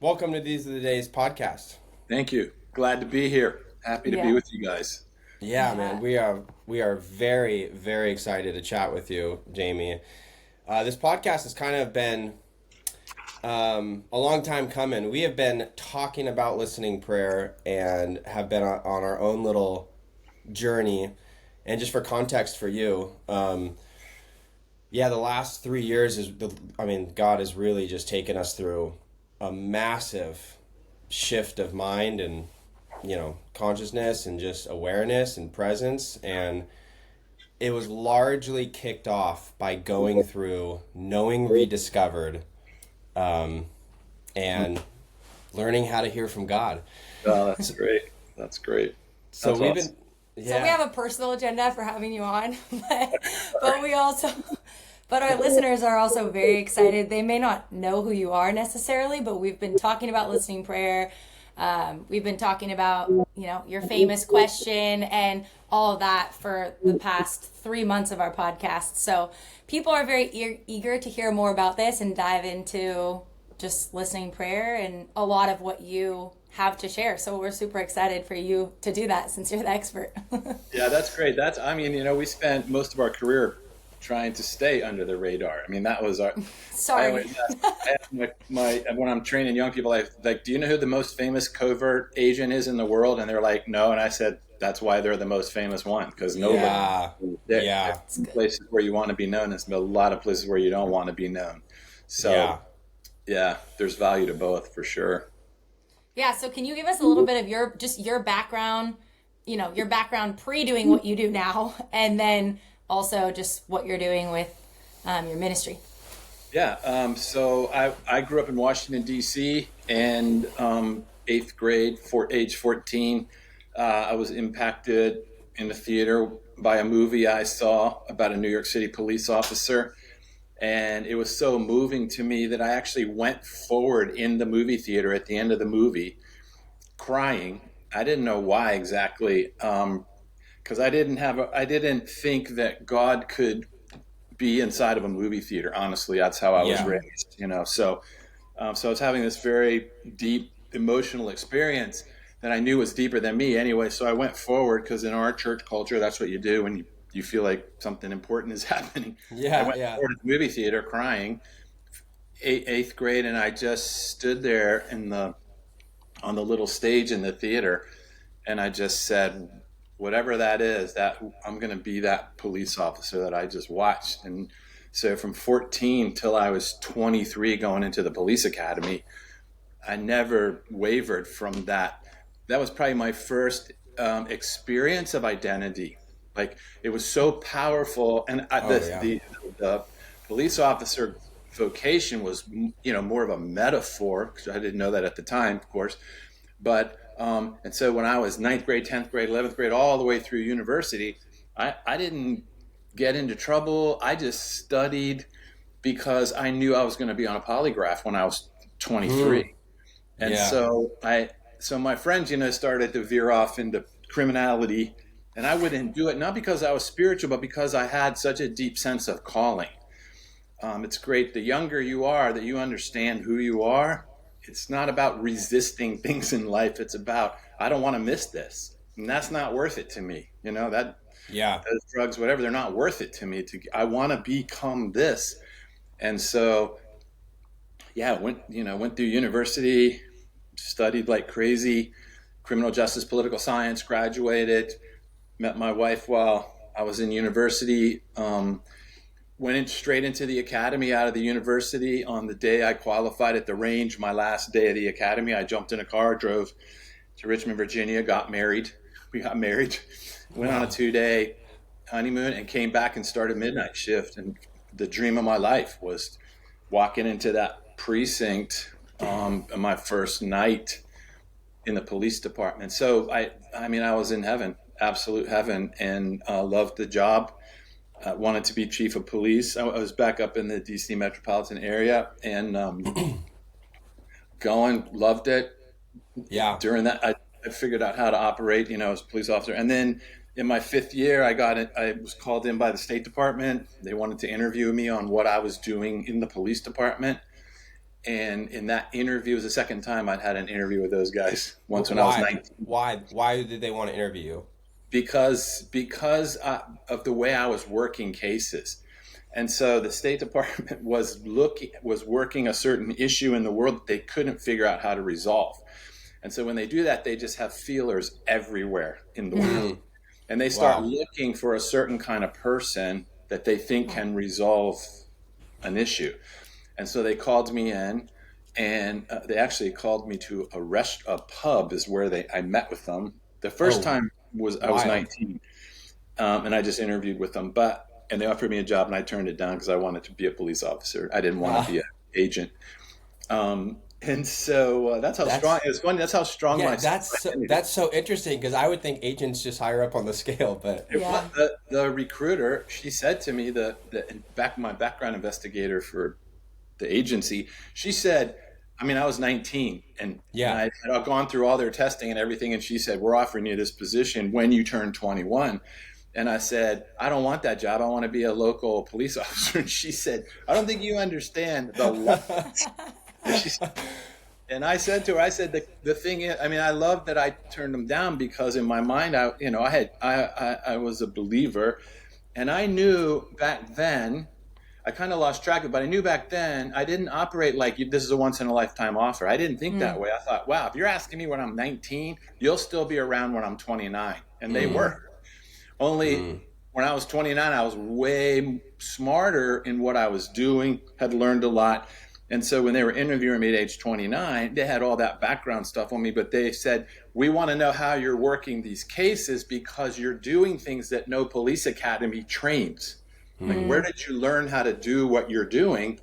Welcome to These Are the Days podcast. Thank you. Glad to be here. Happy to be Yeah. with you guys. Yeah, man, Yeah. we are very very excited to chat with you, Jamie. This podcast has kind of been a long time coming. We have been talking about listening prayer and have been on our own little journey. And just for context for you, yeah, the last 3 years God has really just taken us through a massive shift of mind and consciousness and just awareness and presence. And it was largely kicked off by going through knowing rediscovered, and learning how to hear from God. Oh, that's great. That's great. So That's we've awesome. been, So we yeah, have a personal agenda for having you on, but we also, but our listeners are also very excited. They may not know who you are necessarily, but we've been talking about listening prayer. We've been talking about, your famous question and all of that for the past 3 months of our podcast. So people are very eager to hear more about this and dive into just listening prayer and a lot of what you have to share. So we're super excited for you to do that since you're the expert. Yeah, that's great. We spent most of our career trying to stay under the radar. That was our, I Sorry. always ask when I'm training young people, do you know who the most famous covert agent is in the world? And they're like, no. And I said, that's why they're the most famous one, because nobody, yeah, there's yeah, some places where you want to be known. There's a lot of places where you don't want to be known. yeah. So yeah, there's value to both for sure. Yeah, so can you give us a little bit of your background, your background pre doing what you do now, and then also just what you're doing with your ministry? Yeah, so I grew up in Washington, D.C., and eighth grade, for age 14, I was impacted in the theater by a movie I saw about a New York City police officer. And it was so moving to me that I actually went forward in the movie theater at the end of the movie crying. I didn't know why exactly, because I didn't think that God could be inside of a movie theater. Honestly, that's how I was Yeah. raised, So I was having this very deep emotional experience that I knew was deeper than me anyway. So I went forward because in our church culture, that's what you do when you feel like something important is happening. I Yeah, went yeah. forward to the movie theater crying, eighth grade, and I just stood there on the little stage in the theater, and I just said, whatever that is, that I'm going to be that police officer that I just watched. And so from 14 till I was 23 going into the police academy, I never wavered from that. That was probably my first experience of identity. Like, it was so powerful. And Oh, yeah. the police officer vocation was, more of a metaphor, because I didn't know that at the time, of course. But and so when I was ninth grade, 10th grade, 11th grade, all the way through university, I didn't get into trouble. I just studied because I knew I was going to be on a polygraph when I was Hmm. 23. And Yeah. so my friends, started to veer off into criminality, and I wouldn't do it, not because I was spiritual, but because I had such a deep sense of calling. It's great. The younger you are, that you understand who you are. It's not about resisting things in life. It's about, I don't want to miss this. And that's not worth it to me. Yeah. Those drugs, whatever, they're not worth it to me. I want to become this. And so, yeah, went through university, studied like crazy, criminal justice, political science, graduated, met my wife while I was in university. Went straight into the academy out of the university on the day I qualified at the range. My last day of the academy, I jumped in a car, drove to Richmond, Virginia, got married. We got married, went on a Wow. 2-day honeymoon, and came back and started midnight shift. And the dream of my life was walking into that precinct on my first night in the police department. So I was in heaven, absolute heaven, and loved the job. Wanted to be chief of police. I was back up in the DC metropolitan area, and going, loved it. Yeah. During that, I figured out how to operate, as a police officer. And then in my fifth year, I was called in by the State Department. They wanted to interview me on what I was doing in the police department. And in that interview, it was the second time I'd had an interview with those guys. Once when I was 19. Why did they want to interview you? Because of the way I was working cases. And so the State Department was working a certain issue in the world that they couldn't figure out how to resolve. And so when they do that, they just have feelers everywhere in the world. And they start looking for a certain kind of person that they think can resolve an issue. And so they called me in, and they actually called me to a pub is where I met with them. The first time I was 19, and I just interviewed with them, and they offered me a job, and I turned it down because I wanted to be a police officer. I didn't want to be an agent. And so that's how strong. It's funny. That's how strong my. That's so interesting, because I would think agents just higher up on the scale, but the recruiter, she said to me, my background investigator for the agency, she said, I mean, I was 19 and I had gone through all their testing and everything, and she said, we're offering you this position when you turn 21. And I said, I don't want that job. I want to be a local police officer. And she said, I don't think you understand and I said to her, the thing is, I mean, I love that I turned them down, because in my mind, I was a believer, and I knew back then, I kind of lost track of it, but I knew back then I didn't operate like this is a once in a lifetime offer. I didn't think that way. I thought, wow, if you're asking me when I'm 19, you'll still be around when I'm 29. And they were. Only when I was 29, I was way smarter in what I was doing, had learned a lot. And so when they were interviewing me at age 29, they had all that background stuff on me, but they said, we want to know how you're working these cases, because you're doing things that no police academy trains. Like, where did you learn how to do what you're doing?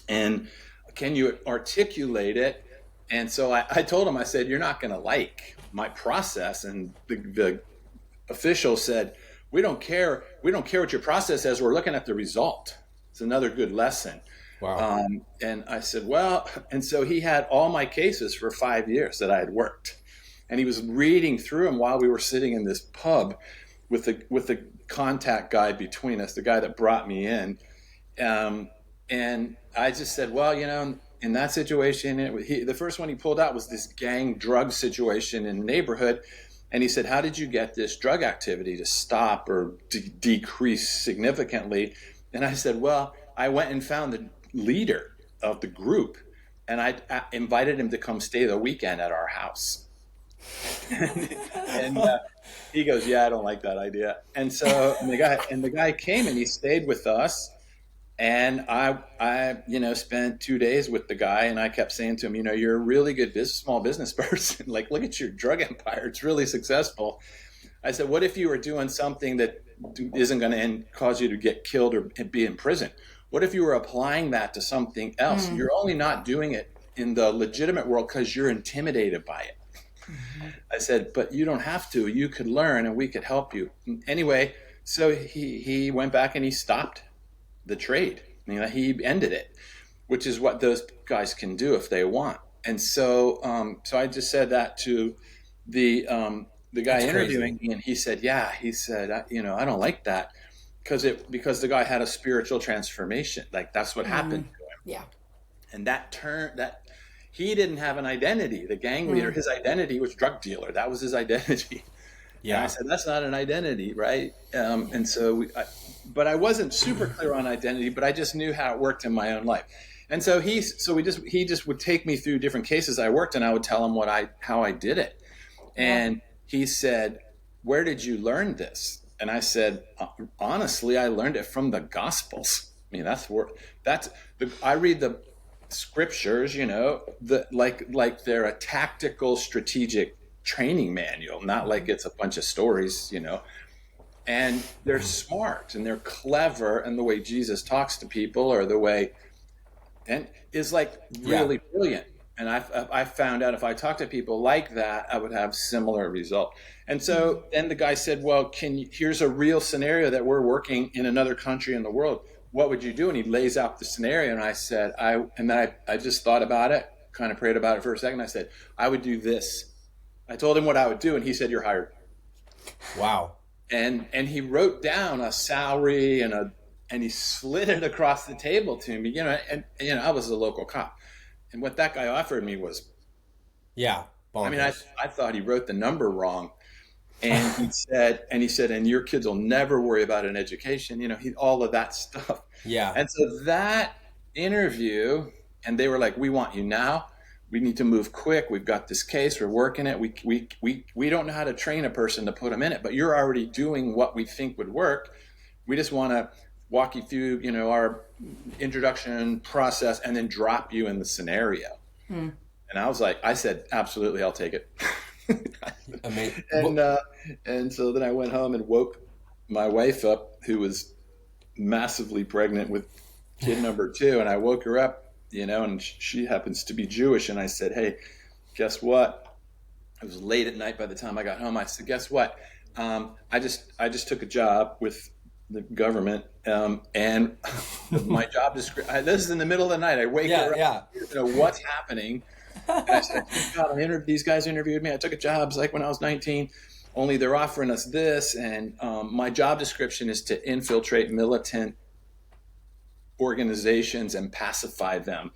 And can you articulate it? And so I told him, I said, you're not going to like my process. And the official said, we don't care what your process is. We're looking at the result. It's another good lesson. Wow. And I said, well, and so he had all my cases for 5 years that I had worked. And he was reading through them while we were sitting in this pub with the contact guy between us, the guy that brought me in. And I just said, well, in that situation, the first one he pulled out was this gang drug situation in the neighborhood. And he said, how did you get this drug activity to stop or decrease significantly? And I said, well, I went and found the leader of the group, and I invited him to come stay the weekend at our house. and he goes, yeah, I don't like that idea. And so the guy came and he stayed with us, and I spent 2 days with the guy, and I kept saying to him, you're a really good small business person. Like, look at your drug empire. It's really successful. I said, what if you were doing something that isn't going to cause you to get killed or be in prison? What if you were applying that to something else? You're only not doing it in the legitimate world because you're intimidated by it. I said, but you don't have to. You could learn, and we could help you. Anyway, so he went back and he stopped the trade. He ended it, which is what those guys can do if they want. And so I just said that to the guy That's interviewing crazy. Me, and he said, I don't like that. Because the guy had a spiritual transformation. Like, that's what happened to him. Yeah. And that he didn't have an identity. The gang leader, his identity was drug dealer. That was his identity. Yeah. And I said, that's not an identity, right? And so but I wasn't super clear on identity, but I just knew how it worked in my own life. And so he just would take me through different cases I worked, and I would tell him how I did it. And he said, where did you learn this? And I said, honestly, I learned it from the Gospels. I mean, I read the scriptures, like they're a tactical, strategic training manual, not like it's a bunch of stories, And they're smart and they're clever, and the way Jesus talks to people, or the way, and is like really brilliant. And I found out if I talk to people like that, I would have similar result. And so then the guy said, well, here's a real scenario that we're working in another country in the world. What would you do? And he lays out the scenario. And I said, I just thought about it, kind of prayed about it for a second. I said, I would do this. I told him what I would do. And he said, you're hired. Wow. And he wrote down a salary and he slid it across the table to me, and I was a local cop. And what that guy offered me was, Yeah. I mean, Bonkers. I thought he wrote the number wrong. And he said, and your kids will never worry about an education, all of that stuff. Yeah. And so that interview, and they were like, we want you now. We need to move quick. We've got this case. We're working it. We don't know how to train a person to put them in it, but you're already doing what we think would work. We just want to walk you through, our introduction process and then drop you in the scenario. And I said, absolutely, I'll take it. Amazing. And so then I went home and woke my wife up, who was massively pregnant with kid number 2. And I woke her up, and she happens to be Jewish. And I said, hey, guess what? It was late at night by the time I got home. I said, guess what? I just took a job with the government, and my job description. This is in the middle of the night. I wake her up. Yeah. What's happening? And I said, God, these guys interviewed me. I took a job. It's like when I was 19. Only they're offering us this, and my job description is to infiltrate militant organizations and pacify them.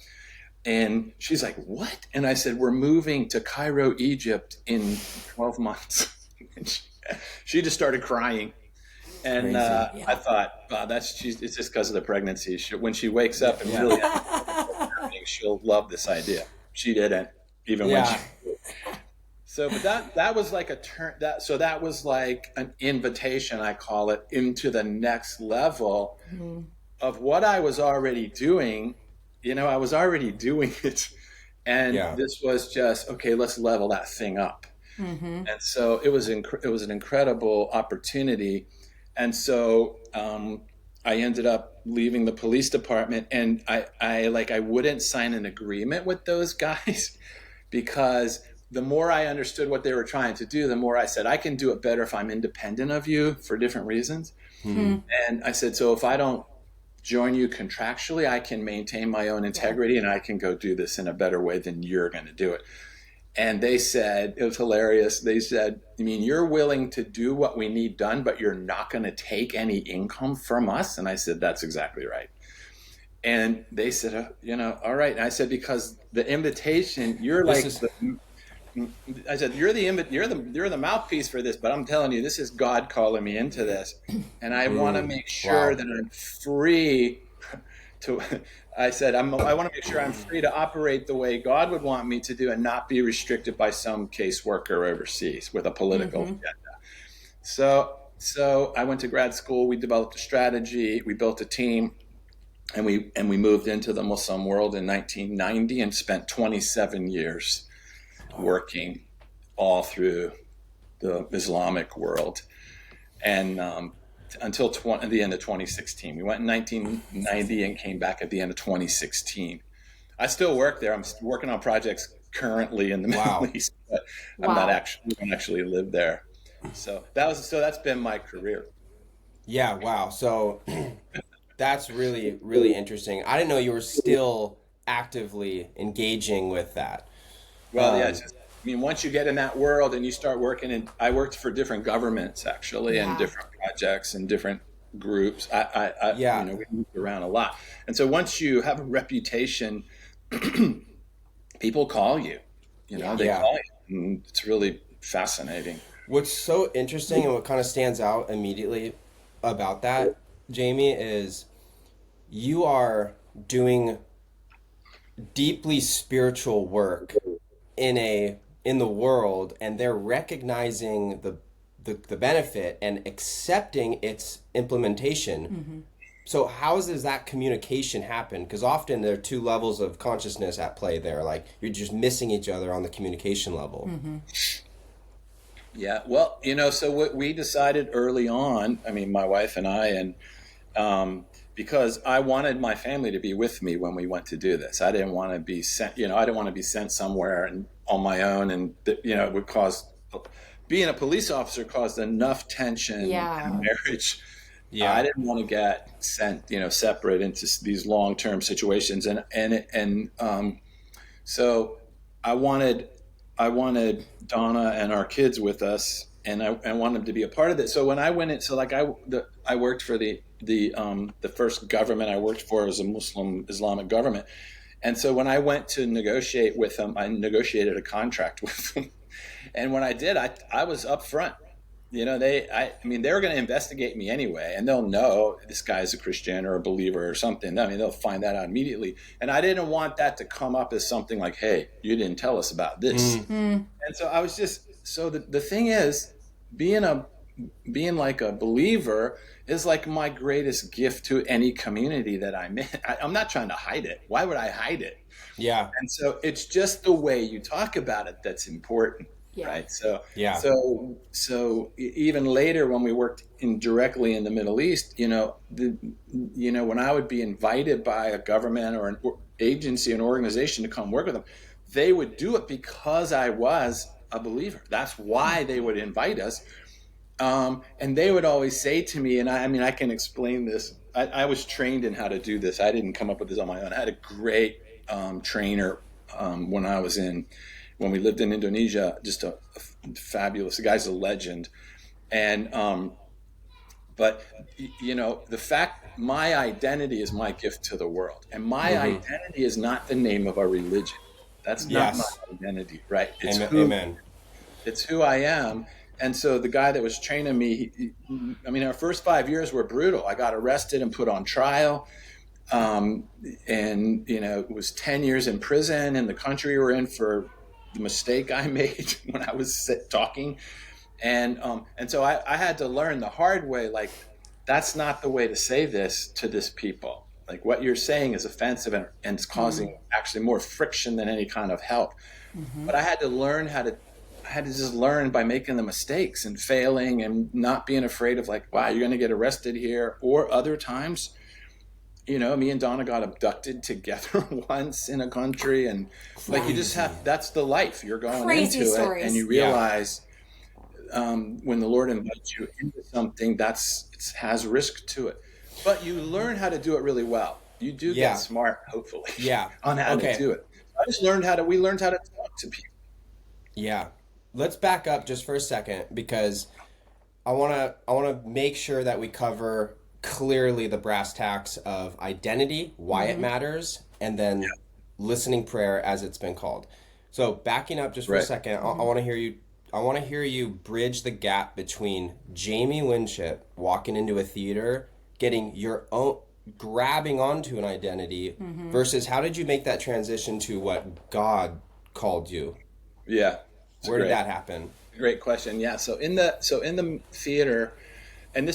And she's like, what? And I said, we're moving to Cairo, Egypt in 12 months. And she just started crying. And I thought, wow, it's just because of the pregnancy. When she wakes up and really she'll love this idea. She didn't, even when she. So, but that was like a turn. That was like an invitation, I call it, into the next level of what I was already doing. I was already doing it, and this was just okay. Let's level that thing up. And so it was an incredible opportunity. And so I ended up leaving the police department, and I wouldn't sign an agreement with those guys because the more I understood what they were trying to do, the more I said, I can do it better if I'm independent of you for different reasons. And I said, so if I don't join you contractually, I can maintain my own integrity and I can go do this in a better way than you're going to do it. And they said, it was hilarious. They said, I mean, you're willing to do what we need done, but you're not going to take any income from us. And I said, that's exactly right. And they said, all right. And I said, because the invitation, you're I said, you're the mouthpiece for this, but I'm telling you, this is God calling me into this. And I want to make sure that I'm free to, I said, I want to make sure I'm free to operate the way God would want me to do and not be restricted by some caseworker overseas with a political agenda. So I went to grad school. We developed a strategy. We built a team, and we moved into the Muslim world in 1990 and spent 27 years working all through the Islamic world. And until the end of 2016. We went in 1990 and came back at the end of 2016. I still work there. I'm working on projects currently in the Middle East, but I don't actually live there. So that's been my career. Yeah, wow. So that's really, really interesting. I didn't know you were still actively engaging with that. Well, once you get in that world and you start working, and I worked for different governments actually, and different projects and different groups. We moved around a lot. And so once you have a reputation, people call you, they call you. And it's really fascinating. What's so interesting and what kind of stands out immediately about that, Jamie, is you are doing deeply spiritual work in the world, and they're recognizing the benefit and accepting its implementation. So how does that communication happen? Because often there are two levels of consciousness at play there. Like you're just missing each other on the communication level. Yeah, well, so what we decided early on, my wife and I, and because I wanted my family to be with me when we went to do this. I didn't want to be sent, I didn't want to be sent somewhere and on my own, and it would cause, being a police officer caused enough tension in marriage. I didn't want to get sent, separate into these long-term situations, and so I wanted Donna and our kids with us, and I wanted them to be a part of it. So when I went in, I worked for the first government I worked for was a Muslim Islamic government, And so when I went to negotiate with them, I negotiated a contract with them. And when I did, I was upfront. I mean, they were going to investigate me anyway, and they'll know this guy's a Christian or a believer or something. I mean, they'll find that out immediately. And I didn't want that to come up as something like, hey, you didn't tell us about this. And so I was so the thing is, being like a believer is like my greatest gift to any community that I'm in. I'm not trying to hide it. Why would I hide it? Yeah. And so it's just the way you talk about it that's important. Yeah. Right. So, yeah. So even later when we worked directly in the Middle East, when I would be invited by a government or an agency, an organization to come work with them, they would do it because I was a believer. That's why they would invite us. And they would always say to me, and I can explain this. I was trained in how to do this. I didn't come up with this on my own. I had a great trainer when we lived in Indonesia, just a fabulous, the guy's a legend. And, but the fact my identity is my gift to the world, and my identity is not the name of a religion. That's not my identity, right? It's Amen. It's who I am. And so the guy that was training me, our first 5 years were brutal. I got arrested and put on trial. It was 10 years in prison in the country we're in for the mistake I made when I was talking. And so I had to learn the hard way, like, that's not the way to say this to this people. Like, what you're saying is offensive and it's causing actually more friction than any kind of help. But I had to learn just learn by making the mistakes and failing and not being afraid of, like, wow, you're going to get arrested here. Or other times, me and Donna got abducted together once in a country, and like, you just that's the life you're going Crazy into stories. it, and you realize when the Lord invites you into something, it has risk to it, but you learn how to do it really well. You do get smart, hopefully, on how to do it. We learned how to talk to people. Yeah. Let's back up just for a second, because I want to make sure that we cover clearly the brass tacks of identity, why it matters, and then listening prayer as it's been called. So backing up just for a second, I want to hear you. I want to hear you bridge the gap between Jamie Winship walking into a theater, getting your own, grabbing onto an identity, versus how did you make that transition to what God called you? Yeah. Where did that happen? Great question. Yeah. So in the theater, and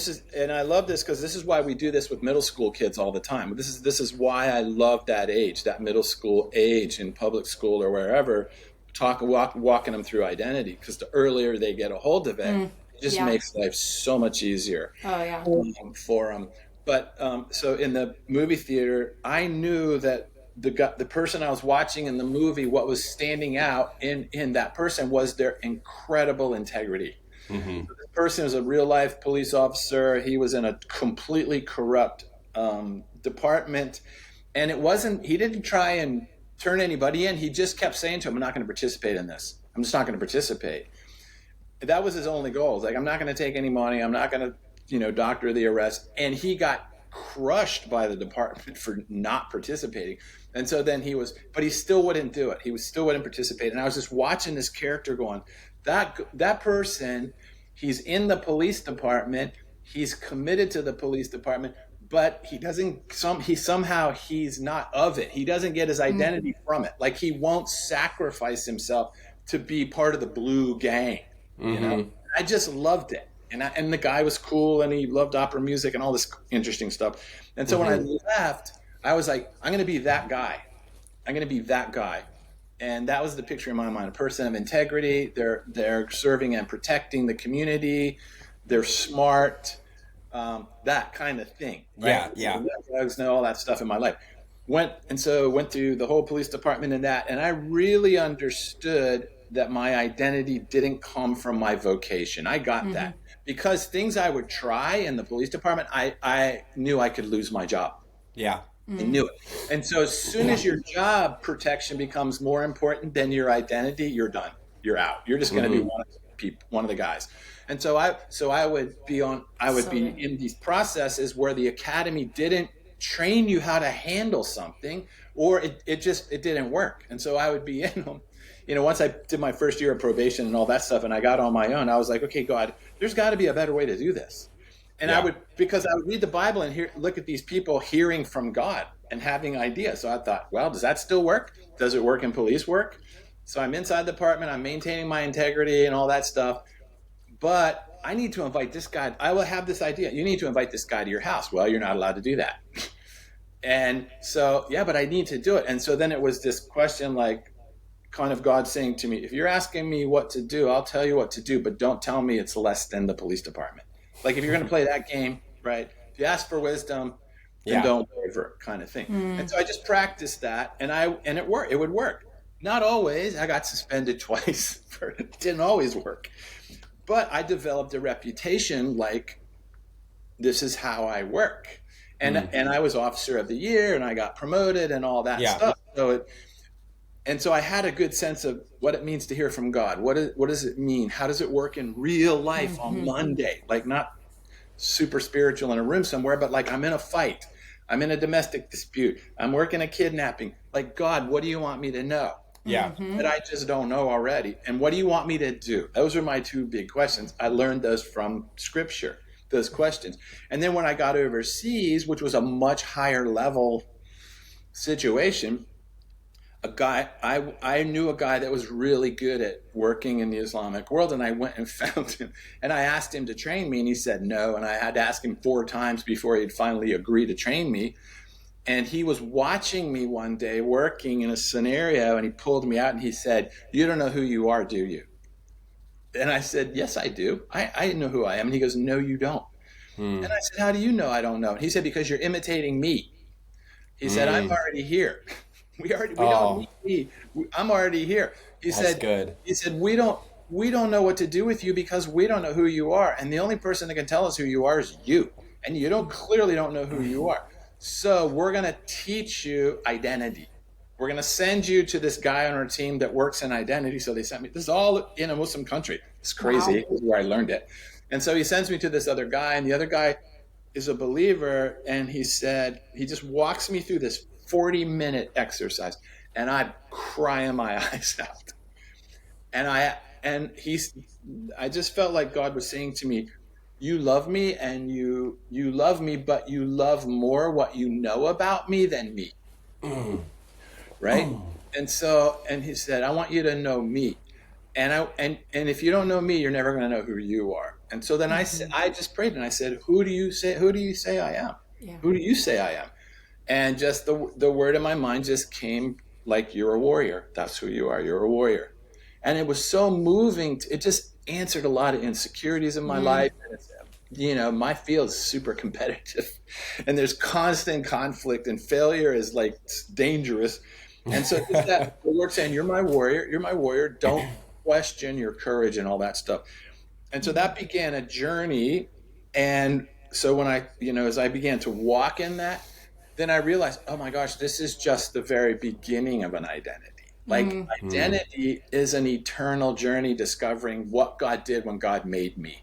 I love this because this is why we do this with middle school kids all the time. This is why I love that age, that middle school age in public school or wherever, walking them through identity, because the earlier they get a hold of it, it just makes life so much easier for them. But so in the movie theater, I knew that the person I was watching in the movie, what was standing out in that person was their incredible integrity. So this person was a real life police officer. He was in a completely corrupt department, and he didn't try and turn anybody in. He just kept saying to him, I'm not going to participate in this. I'm just not going to participate. That was his only goal. Like, I'm not going to take any money. I'm not going to, doctor the arrest. And he got crushed by the department for not participating. And so then but he still wouldn't do it. He still wouldn't participate. And I was just watching this character going, that person, he's in the police department. He's committed to the police department, but he's not of it. He doesn't get his identity from it. Like, he won't sacrifice himself to be part of the blue gang. I just loved it. And the guy was cool, and he loved opera music and all this interesting stuff. And so when I left, I was like, I'm going to be that guy. I'm going to be that guy. And that was the picture in my mind, a person of integrity. They're serving and protecting the community. They're smart, that kind of thing. Right? Yeah. Drugs and all that stuff in my life. Went through the whole police department and that, and I really understood that my identity didn't come from my vocation. I got that. Because things I would try in the police department, I knew I could lose my job. Yeah. I knew it. And so as soon as your job protection becomes more important than your identity, you're done. You're out. You're just going to be one of the guys. And so I would be in these processes where the academy didn't train you how to handle something, or it didn't work. And so I would be in them. Once I did my first year of probation and all that stuff, and I got on my own, I was like, okay, God, there's got to be a better way to do this. And because I would read the Bible and look at these people hearing from God and having ideas. So I thought, well, does that still work? Does it work in police work? So I'm inside the department, I'm maintaining my integrity and all that stuff. But I need to invite this guy. I will have this idea. You need to invite this guy to your house. Well, you're not allowed to do that. And so, but I need to do it. And so then it was this question, like, kind of God saying to me, if you're asking me what to do, I'll tell you what to do, but don't tell me it's less than the police department. Like, if you're going to play that game, right? If you ask for wisdom, then don't waver, kind of thing. And so I just practiced that, and it worked. It would work. Not always. I got suspended twice. It didn't always work. But I developed a reputation like, this is how I work. And I was officer of the year, and I got promoted and all that stuff. So I had a good sense of what it means to hear from God. What does it mean? How does it work in real life on Monday? Like, not super spiritual in a room somewhere, but like, I'm in a fight. I'm in a domestic dispute. I'm working a kidnapping. Like, God, what do you want me to know? That I just don't know already. And what do you want me to do? Those are my two big questions. I learned those from Scripture, those questions. And then when I got overseas, which was a much higher level situation, I knew a guy that was really good at working in the Islamic world, and I went and found him, and I asked him to train me, and he said no, and I had to ask him 4 times before he'd finally agree to train me. And he was watching me one day working in a scenario, and he pulled me out and he said, "You don't know who you are, do you?" And I said, "Yes, I do. I know who I am." And he goes, "No, you don't." And I said, "How do you know I don't know?" And he said, "Because you're imitating me." He said, "I'm already here. We don't need me. I'm already here." That's said, good. He said, we don't know what to do with you because we don't know who you are. And the only person that can tell us who you are is you. And you clearly don't know who you are. So we're going to teach you identity. We're going to send you to this guy on our team that works in identity. So they sent me. This is all in a Muslim country. It's crazy. Wow. This is where I learned it. And so he sends me to this other guy, and the other guy is a believer. And he said, he just walks me through this 40-minute exercise, and I'm crying my eyes out. And I just felt like God was saying to me, you love me, and you love me, but you love more what you know about me than me. Right? And he said, I want you to know me. And if you don't know me, you're never going to know who you are. And so then I just prayed, and I said, who do you say I am? Yeah. Who do you say I am? And just the word in my mind just came like, you're a warrior. That's who you are. You're a warrior. And it was so moving. It just answered a lot of insecurities in my life. And my field is super competitive, and there's constant conflict, and failure is like dangerous. And so the Lord saying, you're my warrior. You're my warrior. Don't question your courage and all that stuff. And so that began a journey. And so when as I began to walk in that, then I realized, oh my gosh, this is just the very beginning of an identity. Like identity is an eternal journey discovering what God did when God made me.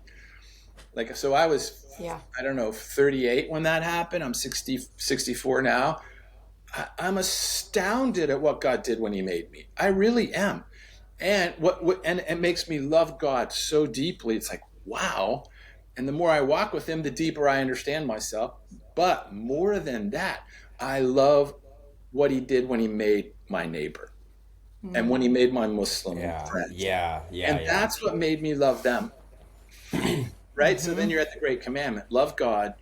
Like, so I was, 38 when that happened. I'm 64 now. I'm astounded at what God did when he made me. I really am. And and it makes me love God so deeply. It's like, wow. And the more I walk with him, the deeper I understand myself. But more than that, I love what he did when he made my neighbor and when he made my Muslim friends. And that's what made me love them. Right? So then you're at the great commandment. Love God,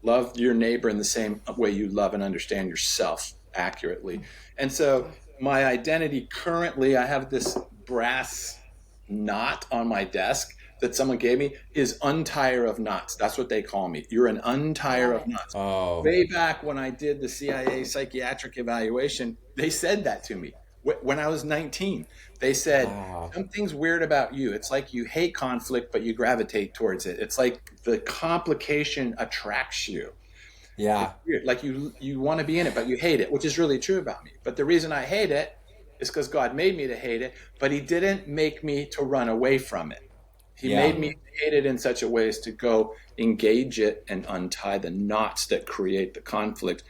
love your neighbor in the same way you love and understand yourself accurately. And so my identity currently, I have this brass knot on my desk that someone gave me, is untire of knots. That's what they call me. You're an untire of knots. Oh. Way back when I did the CIA psychiatric evaluation, they said that to me. When I was 19, they said, something's weird about you. It's like you hate conflict, but you gravitate towards it. It's like the complication attracts you. Yeah. It's weird. Like you want to be in it, but you hate it, which is really true about me. But the reason I hate it is because God made me to hate it, but he didn't make me to run away from it. He Yeah. made me hate it in such a way as to go engage it and untie the knots that create the conflict.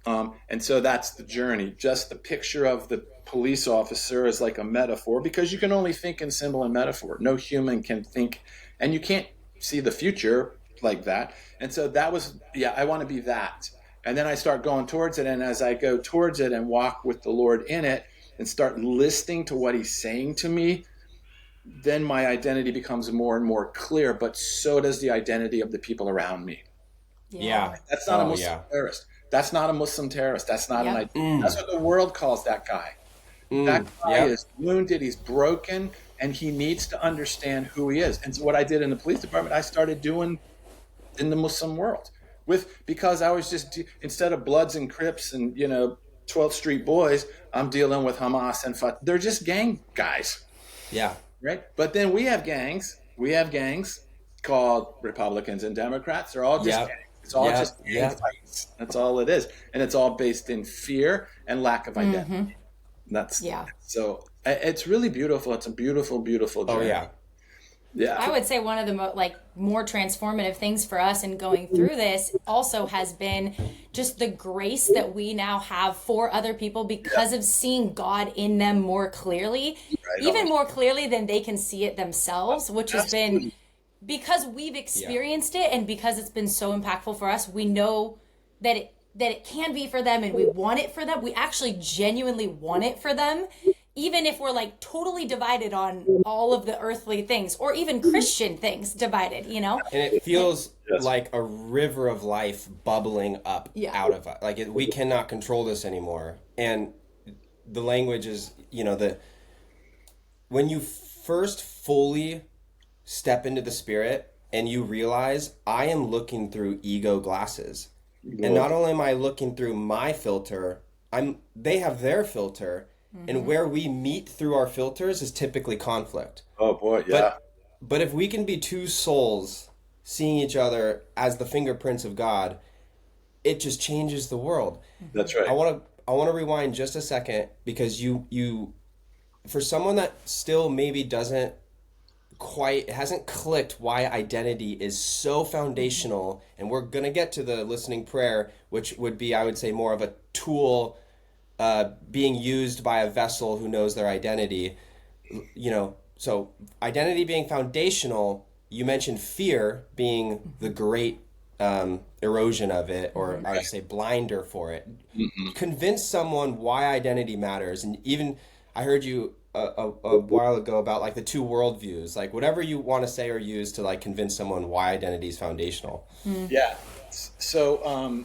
And so that's the journey. Just the picture of the police officer is like a metaphor, because you can only think in symbol and metaphor. No human can think, and you can't see the future like that. And so that was, I want to be that. And then I start going towards it. And as I go towards it and walk with the Lord in it and start listening to what he's saying to me, then my identity becomes more and more clear, but so does the identity of the people around me. Yeah. That's not a Muslim terrorist. That's not a Muslim terrorist. That's not an identity. That's what the world calls that guy. That guy is wounded, he's broken, and he needs to understand who he is. And so what I did in the police department, I started doing in the Muslim world. Because I was just, instead of Bloods and Crips and, 12th Street boys, I'm dealing with Hamas and Fatah. They're just gang guys. Yeah. Right? But then we have gangs called Republicans and Democrats. They're all just gangs. It's all just gang fights. That's all it is. And it's all based in fear and lack of identity. So it's really beautiful. It's a beautiful, beautiful journey. Oh, yeah. I would say one of the more transformative things for us in going through this also has been just the grace that we now have for other people because of seeing God in them more clearly, even more clearly than they can see it themselves, which has been because we've experienced it, and because it's been so impactful for us. We know that it can be for them, and we want it for them. We actually genuinely want it for them. Even if we're totally divided on all of the earthly things, or even Christian things divided, And it feels like a river of life bubbling up out of us. We cannot control this anymore. And the language is, when you first fully step into the Spirit and you realize I am looking through ego glasses. And not only am I looking through my filter, they have their filter. And where we meet through our filters is typically conflict. Oh boy, yeah. But if we can be two souls seeing each other as the fingerprints of God, it just changes the world. That's right. I want to rewind just a second, because you for someone that still maybe hasn't clicked why identity is so foundational, and we're going to get to the listening prayer, which would be, I would say, more of a tool being used by a vessel who knows their identity, so identity being foundational. You mentioned fear being the great erosion of it, or I would say blinder for it. Convince someone why identity matters. And even I heard you a while ago about the two worldviews, whatever you want to say or use to convince someone why identity is foundational. So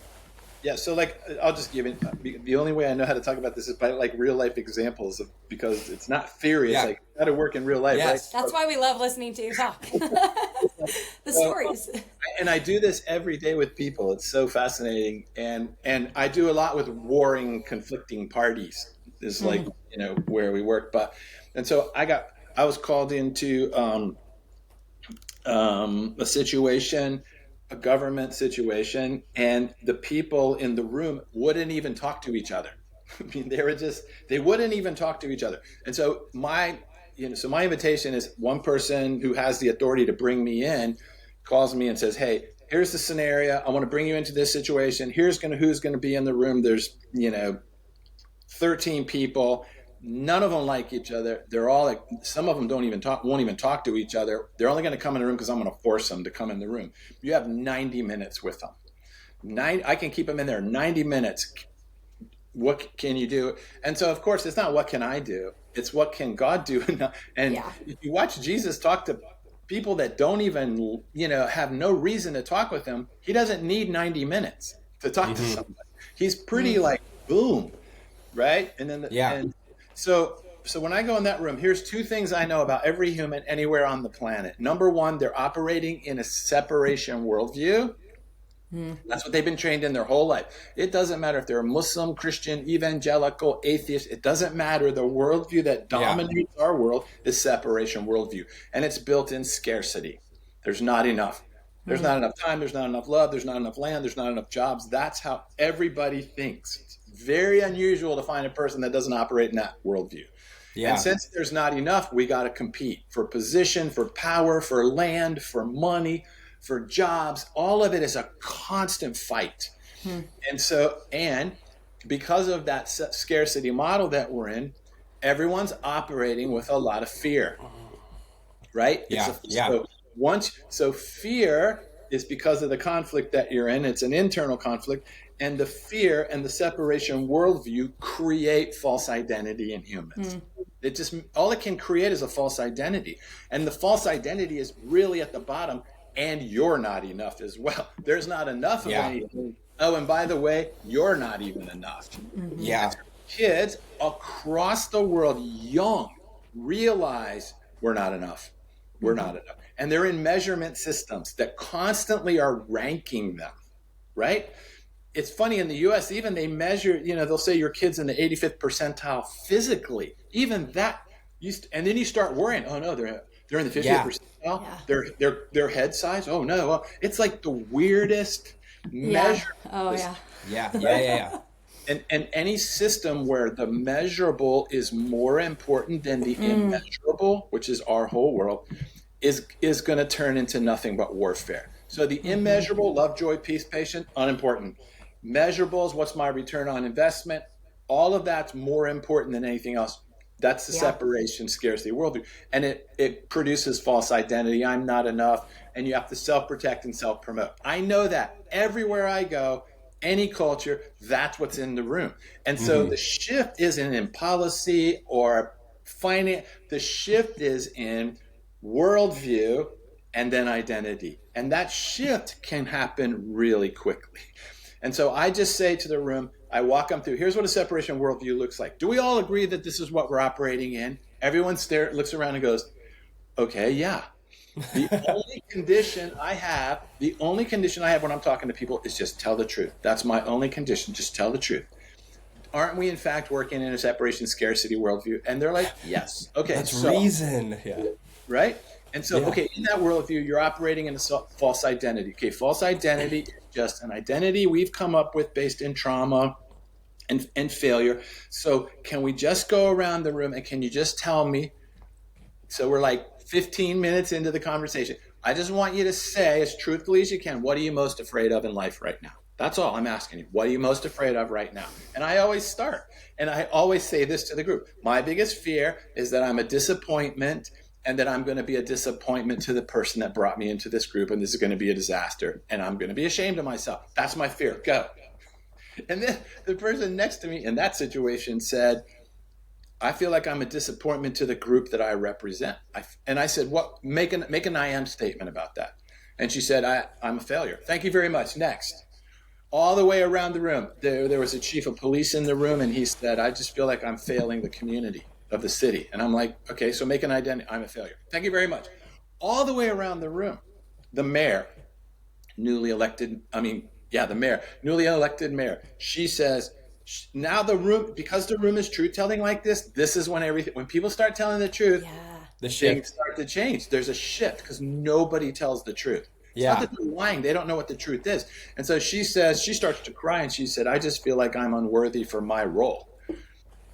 I'll just give it. The only way I know how to talk about this is by real life examples, because it's not theory. It's how to work in real life. Yes. Right? That's why we love listening to you talk. The stories. And I do this every day with people. It's so fascinating, and I do a lot with warring, conflicting parties. Is where we work, and so I was called into a situation. A government situation, and the people in the room wouldn't even talk to each other. I mean, they wouldn't even talk to each other. And so my invitation is, one person who has the authority to bring me in calls me and says, "Hey, here's the scenario. I want to bring you into this situation. Who's going to be in the room. There's 13 people. None of them like each other. They're all some of them won't even talk to each other. They're only going to come in the room because I'm going to force them to come in the room. You have 90 minutes with them. I can keep them in there 90 minutes. What can you do?" And so, of course, it's not what can I do. It's what can God do. And if you watch Jesus talk to people that don't even, have no reason to talk with him, he doesn't need 90 minutes to talk to somebody. He's pretty boom, right? And then So when I go in that room, here's two things I know about every human anywhere on the planet. Number one, they're operating in a separation worldview. That's what they've been trained in their whole life. It doesn't matter if they're a Muslim, Christian, evangelical, atheist. It doesn't matter. The worldview that dominates our world is separation worldview. And it's built in scarcity. There's not enough. There's not enough time. There's not enough love. There's not enough land. There's not enough jobs. That's how everybody thinks. Very unusual to find a person that doesn't operate in that worldview. Yeah. And since there's not enough, we got to compete for position, for power, for land, for money, for jobs. All of it is a constant fight. And because of that scarcity model that we're in, everyone's operating with a lot of fear, right? Yeah. So fear is because of the conflict that you're in. It's an internal conflict, and the fear and the separation worldview create false identity in humans. It just, all it can create is a false identity, and the false identity is really at the bottom. And you're not enough as well. There's not enough of anything. Oh, and by the way, you're not even enough. Yeah. Kids across the world, young, realize we're not enough. We're not enough. And they're in measurement systems that constantly are ranking them, right? It's funny, in the US, even they measure, they'll say your kid's in the 85th percentile physically. Even that, and then you start worrying, oh no, they're in the 50th percentile. Their head size, oh no. Well, it's like the weirdest measure. Oh yeah. Yeah. And any system where the measurable is more important than the immeasurable, which is our whole world, is going to turn into nothing but warfare. So the immeasurable, love, joy, peace, patience, unimportant. Measurables, what's my return on investment? All of that's more important than anything else. That's the separation, scarcity worldview. And it produces false identity. I'm not enough. And you have to self-protect and self-promote. I know that everywhere I go, any culture, that's what's in the room. And so the shift isn't in policy or finance. The shift is in worldview and then identity. And that shift can happen really quickly. And so I just say to the room, I walk them through, here's what a separation worldview looks like. Do we all agree that this is what we're operating in? Everyone looks around and goes, okay, yeah. The only condition I have when I'm talking to people is just tell the truth. That's my only condition, just tell the truth. Aren't we in fact working in a separation scarcity worldview? And they're like, yes. Okay. That's reason. Yeah. Right? And so, okay, in that worldview, you're operating in a false identity. Okay, false identity is just an identity we've come up with based in trauma and failure. So can we just go around the room and can you just tell me? So we're like 15 minutes into the conversation. I just want you to say as truthfully as you can, what are you most afraid of in life right now? That's all I'm asking you. What are you most afraid of right now? And I always start. And I always say this to the group. My biggest fear is that I'm a disappointment and that I'm going to be a disappointment to the person that brought me into this group, and this is going to be a disaster, and I'm going to be ashamed of myself. That's my fear. Go. And then the person next to me in that situation said, I feel like I'm a disappointment to the group that I represent. And I said, what? Make an I am statement about that. And she said, I'm a failure. Thank you very much. Next. All the way around the room, there was a chief of police in the room, and he said, I just feel like I'm failing the community of the city. And I'm like, okay, so make an identity. I'm a failure. Thank you very much. All the way around the room, the mayor, newly elected mayor, she says, now the room, because the room is truth telling like this is when people start telling the truth, the shift things start to change. There's a shift because nobody tells the truth. It's not that they're lying. They don't know what the truth is. And so she says, she starts to cry and she said, I just feel like I'm unworthy for my role.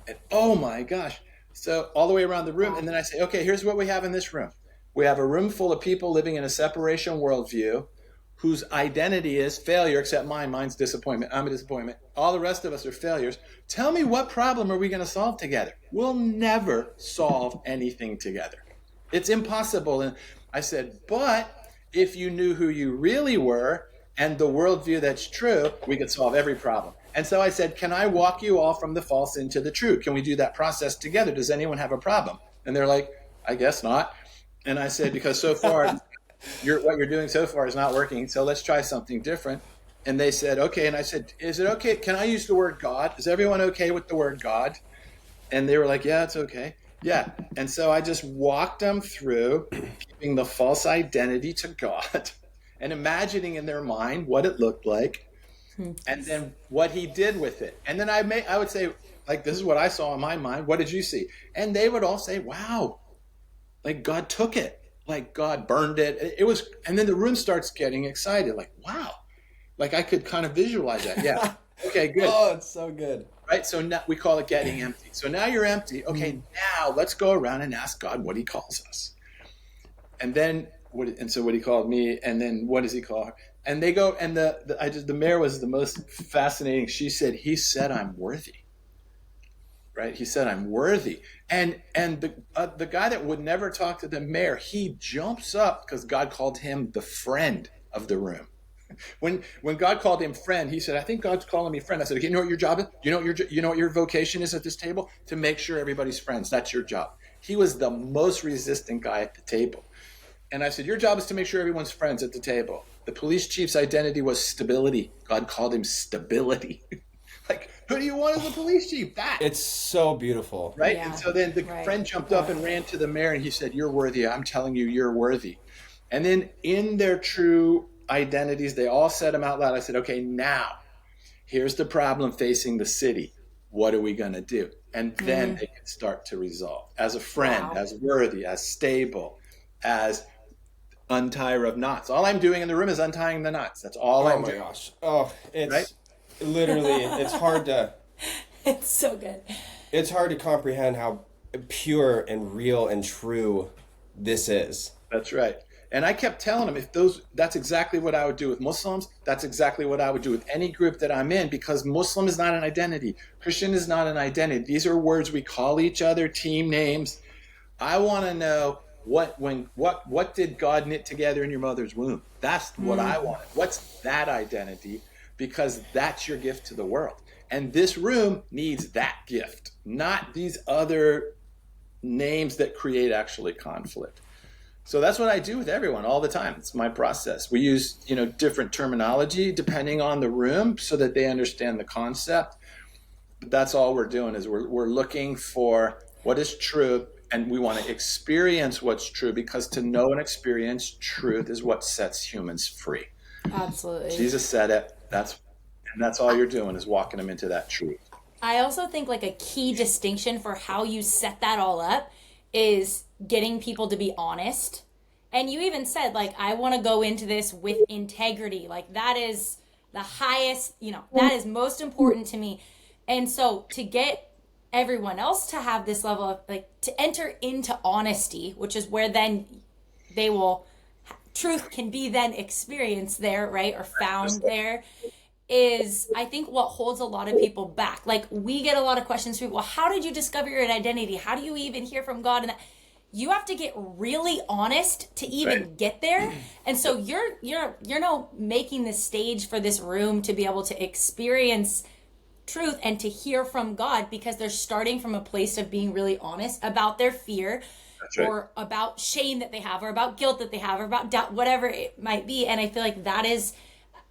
And oh my gosh. So all the way around the room. And then I say, okay, here's what we have in this room. We have a room full of people living in a separation worldview whose identity is failure, except mine. Mine's disappointment. I'm a disappointment. All the rest of us are failures. Tell me, what problem are we going to solve together? We'll never solve anything together. It's impossible. And I said, but if you knew who you really were and the worldview that's true, we could solve every problem. And so I said, can I walk you all from the false into the true? Can we do that process together? Does anyone have a problem? And they're like, I guess not. And I said, because so far, what you're doing so far is not working. So let's try something different. And they said, okay. And I said, is it okay? Can I use the word God? Is everyone okay with the word God? And they were like, yeah, it's okay. Yeah. And so I just walked them through giving the false identity to God and imagining in their mind what it looked like and then what he did with it. And then I would say, like, this is what I saw in my mind. What did you see? And they would all say, wow, like God took it, like God burned it. It was, and then the room starts getting excited, like, wow, like I could kind of visualize that. Yeah. Okay, good. Oh, it's so good. right? So now we call it getting empty. So now you're empty. Okay, now let's go around and ask God what he calls us. And then so what he called me, and then what does he call her? And they go, and the mayor was the most fascinating. She said, he said, I'm worthy. Right? He said, I'm worthy. And the guy that would never talk to the mayor, he jumps up because God called him the friend of the room. When God called him friend, he said, I think God's calling me friend. I said, okay, you know what your job is? You know what your vocation is at this table? To make sure everybody's friends. That's your job. He was the most resistant guy at the table. And I said, your job is to make sure everyone's friends at the table. The police chief's identity was stability. God called him stability. Like, who do you want as the police chief? That. It's so beautiful. Right? Yeah. And so then the friend jumped up and ran to the mayor and he said, you're worthy. I'm telling you, you're worthy. And then in their true identities, they all said them out loud. I said, okay, now here's the problem facing the city. What are we going to do? And then they can start to resolve as a friend, as worthy, as stable, as untier of knots. All I'm doing in the room is untying the knots. That's all I'm doing. Oh my gosh. Oh, it's Right? literally, it's hard to, It's so good. it's hard to comprehend how pure and real and true this is. That's right. And I kept telling them, that's exactly what I would do with Muslims. That's exactly what I would do with any group that I'm in, because Muslim is not an identity. Christian is not an identity. These are words we call each other, team names. I want to know what did God knit together in your mother's womb? That's what I wanted. What's that identity? Because that's your gift to the world. And this room needs that gift, not these other names that create actually conflict. So that's what I do with everyone all the time. It's my process. We use, different terminology depending on the room so that they understand the concept. But that's all we're doing is we're looking for what is true, and we want to experience what's true, because to know and experience truth is what sets humans free. Absolutely. Jesus said it. That's all you're doing is walking them into that truth. I also think like a key distinction for how you set that all up is getting people to be honest. And you even said, like, I want to go into this with integrity. Like, that is the highest, that is most important to me. And so to get everyone else to have this level of, like, to enter into honesty, which is where then truth can be then experienced there, right? Or found there, is I think what holds a lot of people back. Like, we get a lot of questions from people, well, how did you discover your identity? How do you even hear from God? And that, you have to get really honest to even get there. And so you're now making the stage for this room to be able to experience truth and to hear from God, because they're starting from a place of being really honest about their fear, or about shame that they have, or about guilt that they have, or about doubt, whatever it might be. And I feel like that is,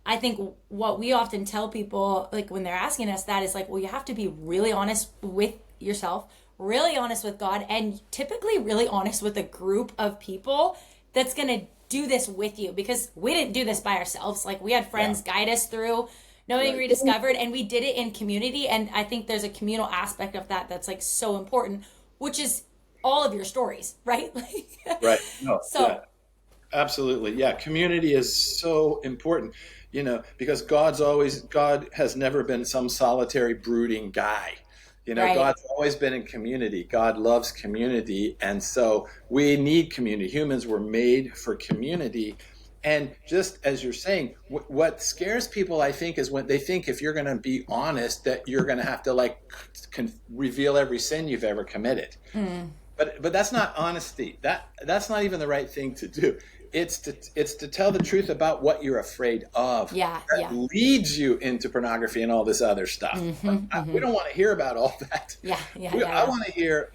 I think what we often tell people, like when they're asking us that, is like, well, you have to be really honest with yourself, really honest with God, and typically really honest with a group of people that's going to do this with you, because we didn't do this by ourselves. Like, we had friends guide us through knowing Rediscovered, and we did it in community. And I think there's a communal aspect of that that's like so important, which is all of your stories, right? Right. No, so yeah. Absolutely. Yeah. Community is so important, because God has never been some solitary brooding guy. God's always been in community. God loves community. And so we need community. Humans were made for community. And just as you're saying, what scares people, I think, is when they think if you're going to be honest, that you're going to have to reveal every sin you've ever committed. But that's not honesty. That's not even the right thing to do. It's to tell the truth about what you're afraid of. That leads you into pornography and all this other stuff. We don't want to hear about all that. I want to hear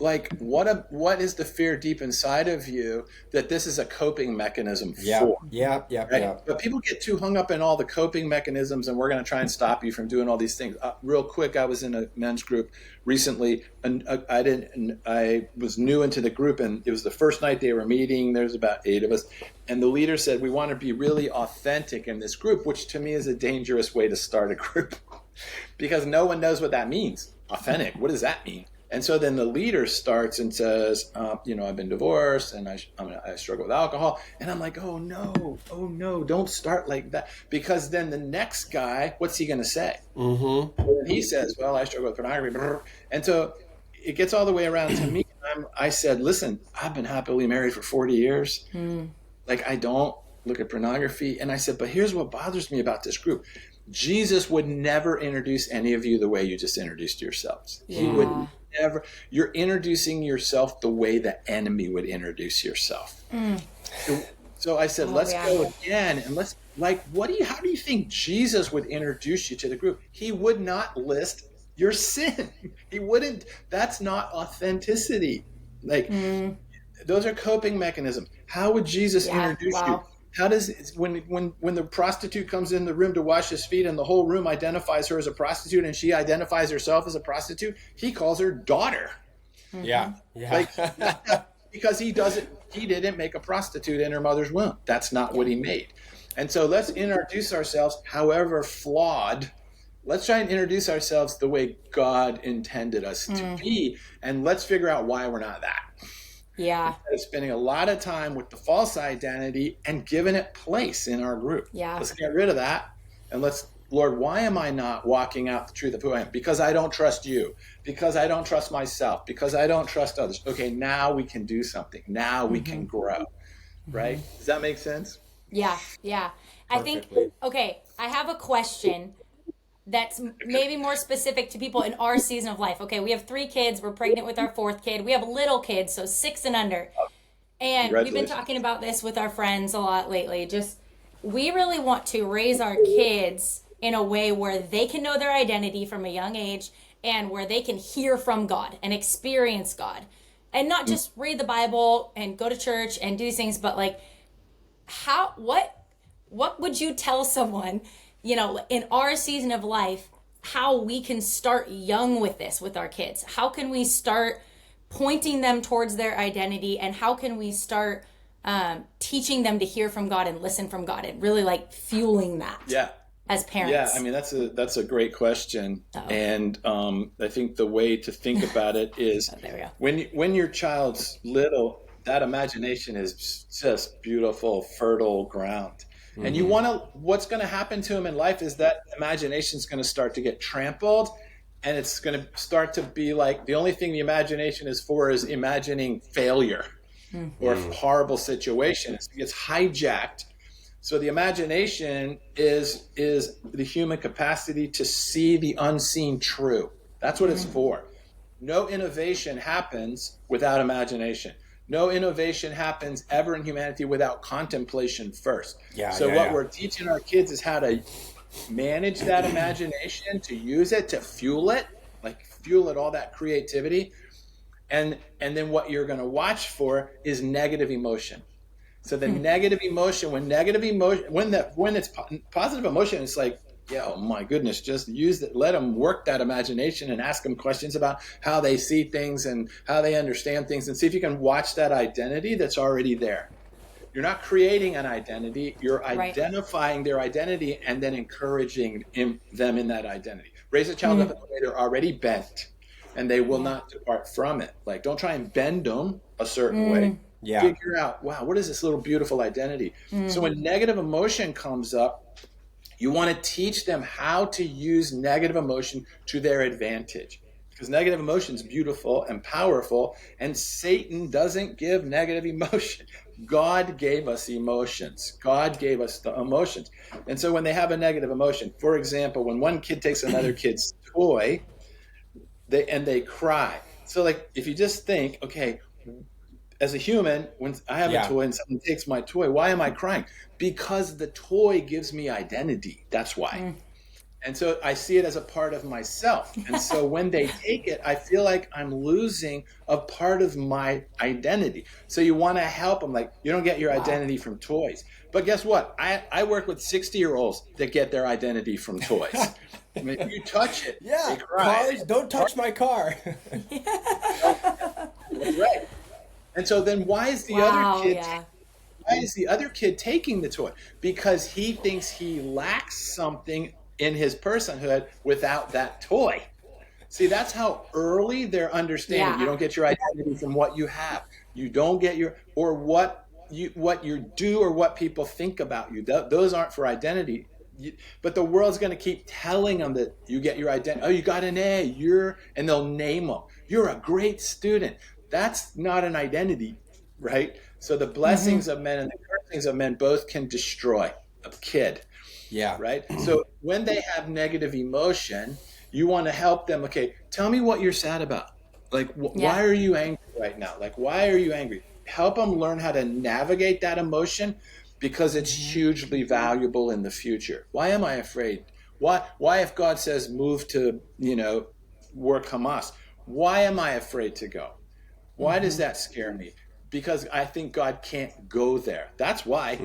what is the fear deep inside of you that this is a coping mechanism for? But people get too hung up in all the coping mechanisms, and we're going to try and stop you from doing all these things. Real quick, I was in a men's group recently, and I was new into the group, and it was the first night they were meeting. There's about 8 of us, and the leader said, we want to be really authentic in this group, which to me is a dangerous way to start a group because no one knows what that means. Authentic, what does that mean? And so then the leader starts and says, I've been divorced and I struggle with alcohol. And I'm like, oh no, don't start like that. Because then the next guy, what's he going to say? Mm-hmm. And he says, well, I struggle with pornography. And so it gets all the way around to me. I said, listen, I've been happily married for 40 years. Like, I don't look at pornography. And I said, but here's what bothers me about this group. Jesus would never introduce any of you the way you just introduced yourselves. Yeah. He would never. You're introducing yourself the way the enemy would introduce yourself. So I said, let's go again, and let's how do you think Jesus would introduce you to the group? He would not list your sin. He wouldn't. That's not authenticity. Those are coping mechanisms. How would Jesus introduce you? How does when the prostitute comes in the room to wash his feet and the whole room identifies her as a prostitute and she identifies herself as a prostitute, he calls her daughter. Yeah. Because he didn't make a prostitute in her mother's womb. That's not what he made. And so let's introduce ourselves, however flawed. Let's try and introduce ourselves the way God intended us to be, and let's figure out why we're not that. Yeah. Instead of spending a lot of time with the false identity and giving it place in our group. Yeah. Let's get rid of that. And Lord, why am I not walking out the truth of who I am? Because I don't trust you. Because I don't trust myself. Because I don't trust others. Okay, now we can do something. Now we can grow. Right? Does that make sense? Yeah. I think, okay, I have a question that's maybe more specific to people in our season of life. Okay, we have 3 kids. We're pregnant with our 4th kid. We have little kids, so 6 and under. And we've been talking about this with our friends a lot lately. We really want to raise our kids in a way where they can know their identity from a young age and where they can hear from God and experience God. And not just read the Bible and go to church and do these things, but what would you tell someone, in our season of life, how we can start young with this with our kids? How can we start pointing them towards their identity, and how can we start teaching them to hear from God and listen from God and really fueling that? Yeah. As parents. Yeah, I mean, that's a great question. And I think the way to think about it is when your child's little, that imagination is just beautiful, fertile ground. And what's going to happen to him in life is that imagination is going to start to get trampled, and it's going to start to be like the only thing the imagination is for is imagining failure or horrible situations. It gets hijacked. So the imagination is the human capacity to see the unseen true. That's what it's for. No innovation happens without imagination. No innovation happens ever in humanity without contemplation first. What we're teaching our kids is how to manage that imagination, to use it, to fuel it, all that creativity. And then what you're going to watch for is negative emotion. So the negative emotion, when it's positive emotion, it's like, yeah, oh my goodness, just use it. Let them work that imagination and ask them questions about how they see things and how they understand things, and see if you can watch that identity that's already there. You're not creating an identity. You're identifying their identity and then encouraging them in that identity. Raise a child up in the way they're already bent, and they will not depart from it. Don't try and bend them a certain way. Yeah. Figure out, wow, what is this little beautiful identity? So when negative emotion comes up, you want to teach them how to use negative emotion to their advantage, because negative emotion is beautiful and powerful, and Satan doesn't give negative emotion. God gave us emotions. God gave us the emotions. And so when they have a negative emotion, for example, when one kid takes another kid's toy, they cry. So if you just think, okay, as a human, when I have a toy and someone takes my toy, why am I crying? Because the toy gives me identity. That's why. And so I see it as a part of myself. And so when they take it, I feel like I'm losing a part of my identity. So you want to help them. You don't get your identity from toys. But guess what? I work with 60-year-olds that get their identity from toys. I mean, if you touch it, they cry. Cars, don't touch my car. That's right. And so then why is the other kid taking the toy? Because he thinks he lacks something in his personhood without that toy. See, that's how early they're understanding. Yeah. You don't get your identity from what you have. You don't get your, or what you do or what people think about you. Those aren't for identity. But the world's going to keep telling them that you get your identity. Oh, you got an A. And they'll name them. You're a great student. That's not an identity, right? So the blessings of men and the cursings of men both can destroy a kid. Yeah. Right. So when they have negative emotion, you want to help them. Okay, tell me what you're sad about. Like, why are you angry right now? Like, why are you angry? Help them learn how to navigate that emotion, because it's hugely valuable in the future. Why am I afraid? Why if God says move to, work Hamas, why am I afraid to go? Why does that scare me? Because I think God can't go there. That's why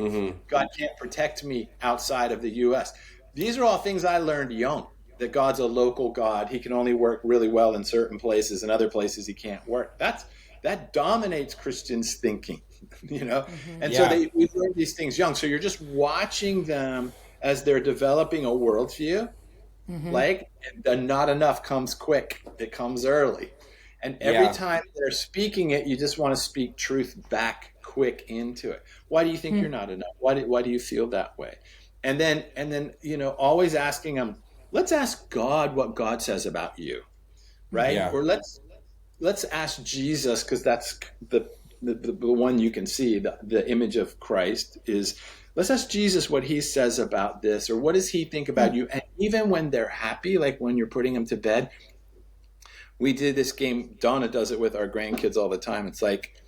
God can't protect me outside of the U.S. These are all things I learned young, that God's a local God. He can only work really well in certain places, and other places he can't work. That dominates Christians' thinking, And so we learn these things young. So you're just watching them as they're developing a worldview. Like, and not enough comes quick. It comes early. And every time they're speaking it, you just want to speak truth back quick into it. Why do you think you're not enough? Why do you feel that way? And then always asking them, let's ask God what God says about you, right? Yeah. Or let's ask Jesus, because that's the one you can see, the image of Christ is, let's ask Jesus what he says about this, or what does he think about you? And even when they're happy, like when you're putting them to bed, we did this game. Donna does it with our grandkids all the time. It's like,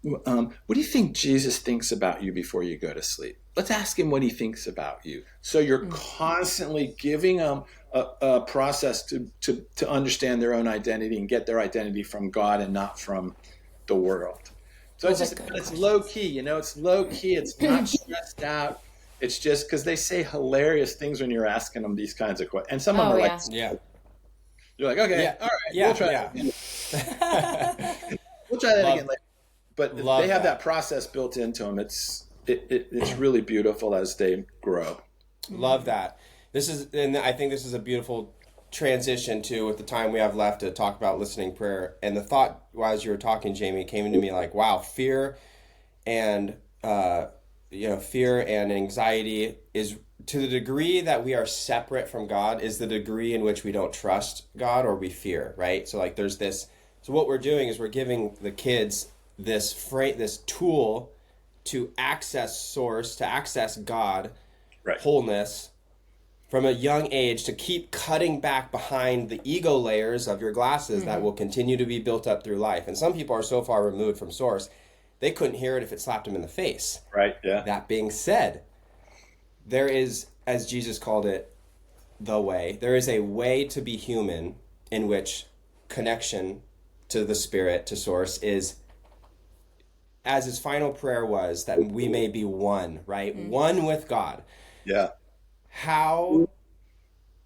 what do you think Jesus thinks about you before you go to sleep? Let's ask him what he thinks about you. So you're constantly giving them a process to understand their own identity and get their identity from God and not from the world. So it's low key, it's low key. It's not stressed out. It's just because they say hilarious things when you're asking them these kinds of questions. And some of them are you're like, okay, all right, we'll try that again. We'll try that again later. But they have that process built into them. It's really beautiful as they grow. Love that. And I think this is a beautiful transition to, with the time we have left, to talk about listening prayer. And the thought, as you were talking, Jamie, came into me like, wow, fear and anxiety is, to the degree that we are separate from God, is the degree in which we don't trust God or we fear, right? So like there's this, so what we're doing is we're giving the kids this tool to access source, to access God, wholeness, from a young age, to keep cutting back behind the ego layers of your glasses that will continue to be built up through life. And some people are so far removed from source, they couldn't hear it if it slapped them in the face. Right, yeah. That being said, there is, as Jesus called it, the way. There is a way to be human in which connection to the Spirit, to source, is, as his final prayer was, that we may be one, right? One with God. Yeah. How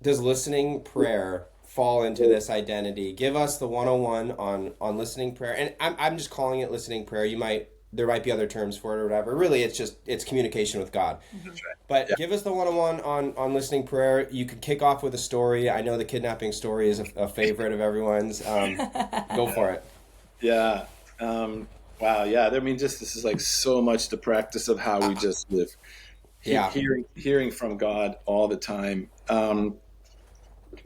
does listening prayer fall into this identity? Give us the 101 on listening prayer. And I'm just calling it listening prayer. There might be other terms for it or whatever. Really, it's communication with God. That's right. But give us the 101 on listening prayer. You could kick off with a story. I know the kidnapping story is a favorite of everyone's. Go for it. Yeah. Wow. Yeah. I mean, this is like so much the practice of how we just live. Hearing from God all the time.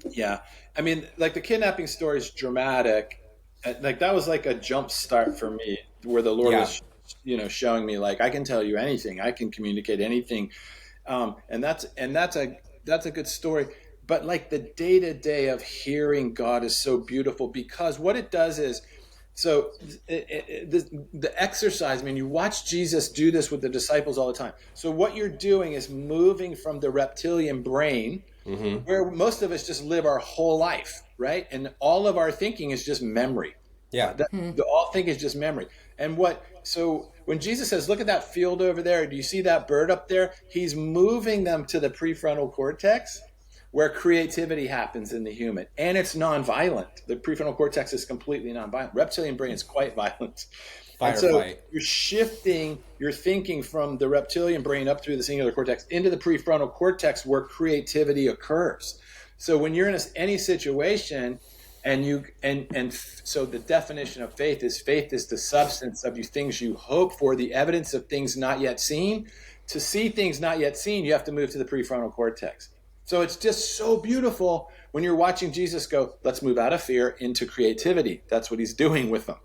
Yeah. I mean, like the kidnapping story is dramatic. Like that was like a jump start for me, where the Lord was, showing me, like, I can tell you anything, I can communicate anything. And that's a good story. But like the day-to-day of hearing God is so beautiful, because what it does is, so the exercise, I mean, you watch Jesus do this with the disciples all the time. So what you're doing is moving from the reptilian brain, where most of us just live our whole life, right? And all of our thinking is just memory. Yeah. All thinking is just memory. And so when Jesus says, look at that field over there, do you see that bird up there? He's moving them to the prefrontal cortex, where creativity happens in the human. And it's nonviolent. The prefrontal cortex is completely nonviolent. Reptilian brain is quite violent. Fight and or so flight. You're shifting your thinking from the reptilian brain up through the singular cortex into the prefrontal cortex, where creativity occurs. So when you're in any situation So the definition of faith is the substance of you things you hope for, the evidence of things not yet seen. To see things not yet seen, you have to move to the prefrontal cortex. So it's just so beautiful when you're watching Jesus go, let's move out of fear into creativity. That's what he's doing with them.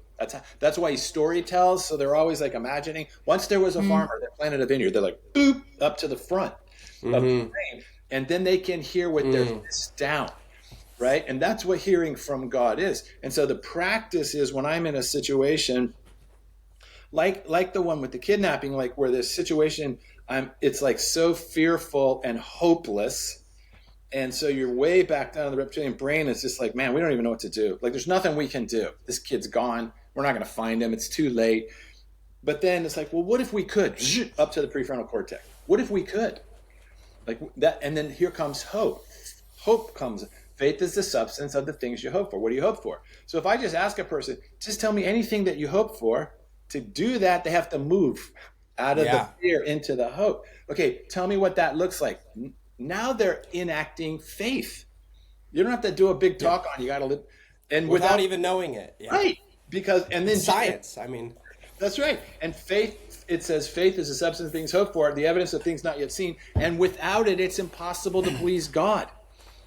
That's why he story tells. So they're always like imagining. Once there was a farmer that planted a vineyard, they're like, boop, up to the front of the frame. And then they can hear with their fists down, right? And that's what hearing from God is. And so the practice is when I'm in a situation like the one with the kidnapping, like where this situation, it's like so fearful and hopeless. And so you're way back down in the reptilian brain. It's just like, man, we don't even know what to do. Like, there's nothing we can do. This kid's gone. We're not going to find him. It's too late. But then it's like, well, what if we could? Up to the prefrontal cortex. What if we could? Like that. And then here comes hope. Hope comes. Faith is the substance of the things you hope for. What do you hope for? So if I just ask a person, just tell me anything that you hope for, to do that, they have to move out of the fear into the hope. Okay, tell me what that looks like. Now they're enacting faith. You don't have to do a big talk on. You got to live, and without even knowing it, right? Because and then science. I mean, that's right. And faith. It says faith is the substance of things hoped for, the evidence of things not yet seen. And without it, it's impossible to please God.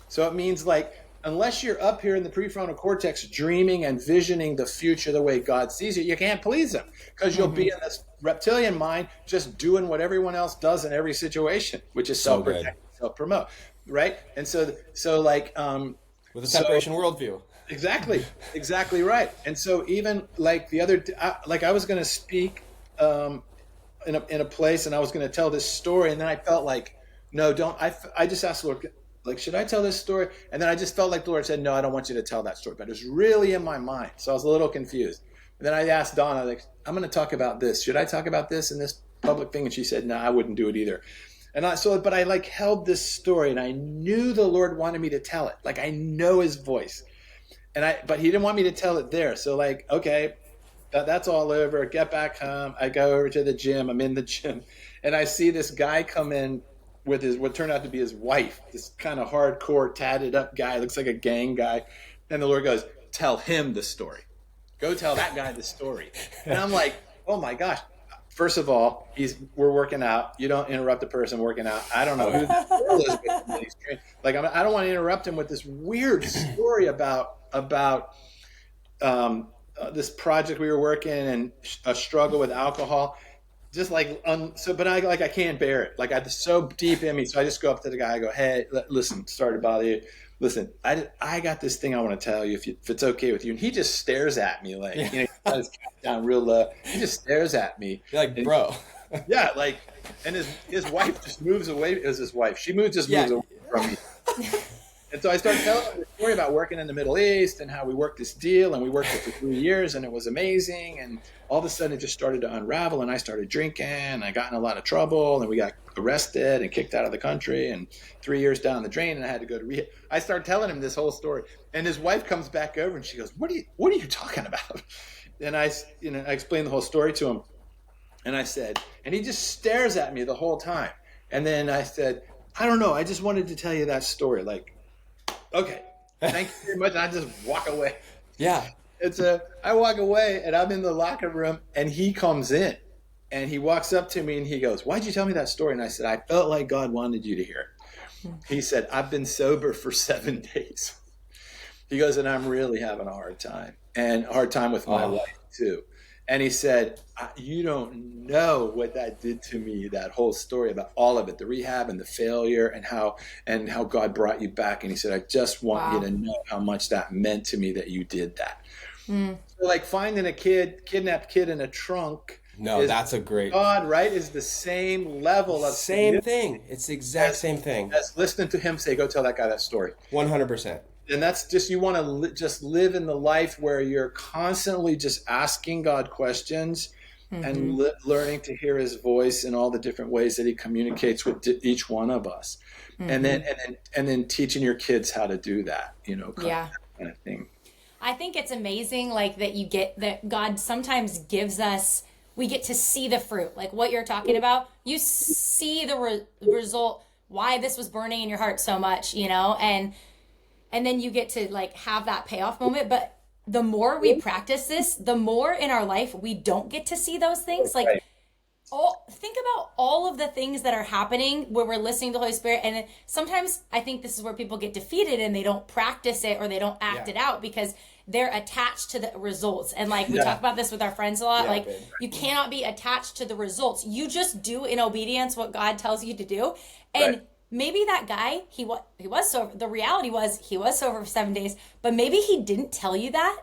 So it means like unless you're up here in the prefrontal cortex dreaming and visioning the future the way God sees it, you can't please him because you'll be in this reptilian mind just doing what everyone else does in every situation, which is self-protect, self-promote, right? And so like with a separation worldview. Exactly right. And so even like the other, like I was going to speak in a place and I was going to tell this story, and then I felt like, no, don't. I just asked the Lord, like, should I tell this story? And then I just felt like the Lord said, no, I don't want you to tell that story. But it was really in my mind. So I was a little confused. And then I asked Donna, like, I'm going to talk about this. Should I talk about this in this public thing? And she said, no, I wouldn't do it either. And but I like held this story and I knew the Lord wanted me to tell it. Like I know his voice. But he didn't want me to tell it there. So like, okay, that's all over. Get back home. I go over to the gym. I'm in the gym and I see this guy come in with what turned out to be his wife, this kind of hardcore tatted up guy, looks like a gang guy. And the Lord goes, tell him the story. Go tell that guy the story. And I'm like, oh my gosh. First of all, we're working out. You don't interrupt the person working out. I don't know who that girl is with him. Like, I don't want to interrupt him with this weird story about this project we were working and a struggle with alcohol. Just like, but I can't bear it. Like it's so deep in me. So I just go up to the guy. I go, hey, listen, sorry to bother you. Listen, I got this thing I want to tell you if it's okay with you. And he just stares at me like, he got his cap down real low. He just stares at me. You're like, bro. Yeah, like, and his wife just moves away. It was his wife. She moves away from me. And so I started telling him the story about working in the Middle East and how we worked this deal and we worked it for 3 years and it was amazing. And all of a sudden it just started to unravel and I started drinking and I got in a lot of trouble and we got arrested and kicked out of the country and 3 years down the drain and I had to go to rehab. I started telling him this whole story and his wife comes back over and she goes, what are you talking about? And I explained the whole story to him and I said, and he just stares at me the whole time. And then I said, I don't know. I just wanted to tell you that story. Like, okay, thank you very much. And I just walk away. Yeah. I walk away and I'm in the locker room and he comes in and he walks up to me and he goes, why'd you tell me that story? And I said, I felt like God wanted you to hear it. He said, I've been sober for 7 days. He goes, and I'm really having a hard time with my wife too. And he said, you don't know what that did to me, that whole story about all of it, the rehab and the failure and how God brought you back. And he said, I just want you to know how much that meant to me that you did that. So like finding a kidnapped kid in a trunk. No, that's a great. God, right, is the same level of. Same thing. It's the exact same thing. As listening to him say, go tell that guy that story. 100%. And that's just, you want to just live in the life where you're constantly just asking God questions and learning to hear his voice in all the different ways that he communicates with each one of us. And then teaching your kids how to do that, kind of thing. I think it's amazing, like that God sometimes gives us, we get to see the fruit, like what you're talking about. You see the result, why this was burning in your heart so much, and then you get to like have that payoff moment. But the more we practice this, the more in our life we don't get to see those things. Like, Right. think about all of the things that are happening where we're listening to the Holy Spirit. And sometimes I think this is where people get defeated and they don't practice it or they don't act it out because they're attached to the results. And like we talk about this with our friends a lot, like you cannot be attached to the results. You just do in obedience what God tells you to do. And maybe that guy, he was sober. The reality was he was sober for 7 days, but maybe he didn't tell you that.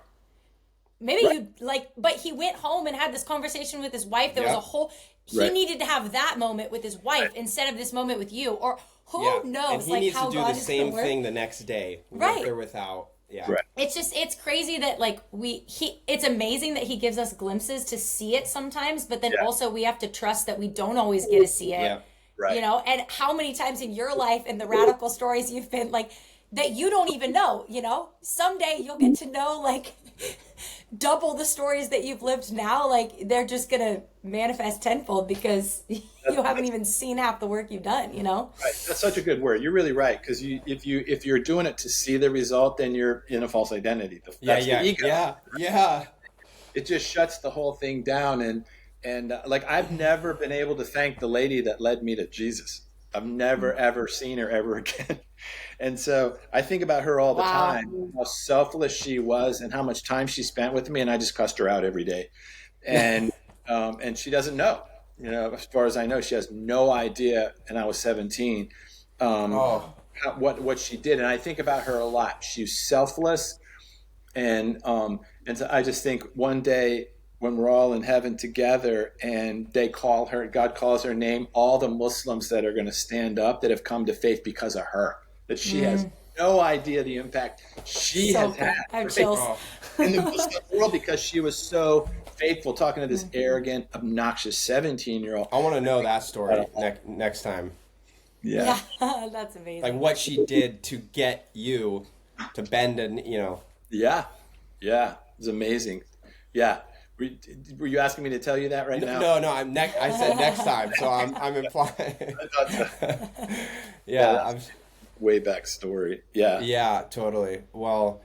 Maybe you but he went home and had this conversation with his wife. There was a whole, he needed to have that moment with his wife instead of this moment with you, or who knows, and he like needs how to do God the is same gonna thing work. the next day, Right. with or without. Yeah. Right. It's crazy that like it's amazing that he gives us glimpses to see it sometimes, but then also we have to trust that we don't always get to see it. Yeah. Right. You know, and how many times in your life and the radical stories you've been like that you don't even know, you know? Someday you'll get to know like double the stories that you've lived now. Like they're just gonna manifest tenfold because you haven't even seen half the work you've done, you know? Right. That's such a good word. You're really right, because if you're doing it to see the result, then you're in a false identity. That's the ego. Yeah. It just shuts the whole thing down. And like I've never been able to thank the lady that led me to Jesus. I've never ever seen her ever again. And so I think about her all the time, how selfless she was and how much time she spent with me. And I just cussed her out every day. And she doesn't know, you know, as far as I know, she has no idea. And I was 17, what she did. And I think about her a lot. She's selfless. And so I just think one day when we're all in heaven together and they call her, God calls her name, all the Muslims that are going to stand up that have come to faith because of her, that she has no idea the impact she has had in the Muslim world because she was so faithful, talking to this arrogant, obnoxious 17-year-old. I want to know that story next time. Yeah. That's amazing. Like what she did to get you to bend and, you know. Yeah. It was amazing. Yeah. Were you asking me to tell you that right now? No. I said next time, so I'm implying. I thought so. Yeah. Way back story. Yeah. Yeah, totally. Well,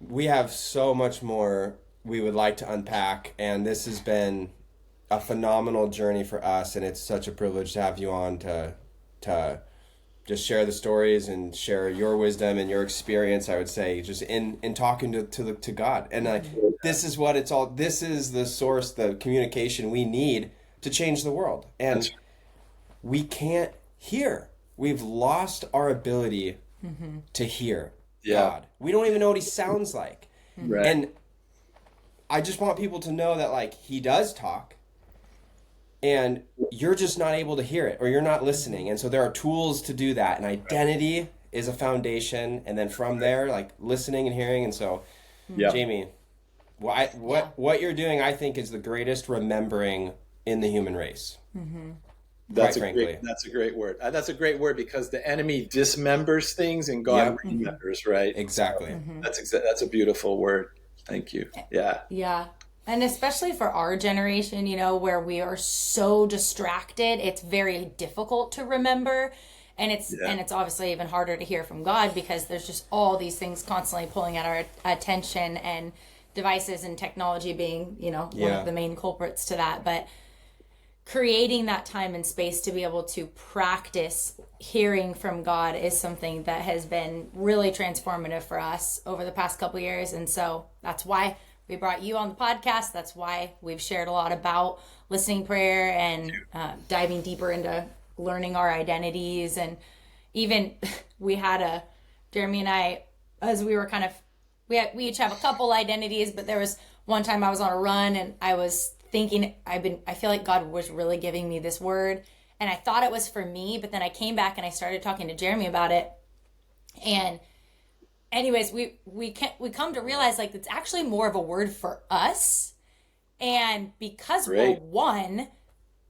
we have so much more we would like to unpack, and this has been a phenomenal journey for us, and it's such a privilege to have you on to just share the stories and share your wisdom and your experience, I would say, just in talking to God. And this is what it's all, this is the source, the communication we need to change the world. And we can't hear. We've lost our ability to hear God. We don't even know what he sounds like. Right. And I just want people to know that like he does talk, and you're just not able to hear it, or you're not listening. And so there are tools to do that. And identity is a foundation. And then from there, like listening and hearing. And so, Jamie, what you're doing, I think, is the greatest remembering in the human race. That's a great word. That's a great word, because the enemy dismembers things and God remembers, right? Exactly. That's a beautiful word. Thank you. Yeah. Yeah. And especially for our generation, you know, where we are so distracted, it's very difficult to remember. And it's obviously even harder to hear from God because there's just all these things constantly pulling at our attention, and devices and technology being, you know, one of the main culprits to that. But creating that time and space to be able to practice hearing from God is something that has been really transformative for us over the past couple of years. And so that's why we brought you on the podcast. That's why we've shared a lot about listening prayer and diving deeper into learning our identities. And even we had Jeremy and I, as we were kind of, we each have a couple identities, but there was one time I was on a run and I was thinking, I feel like God was really giving me this word, and I thought it was for me, but then I came back and I started talking to Jeremy about it. And anyways, we come to realize like it's actually more of a word for us. And because we're one,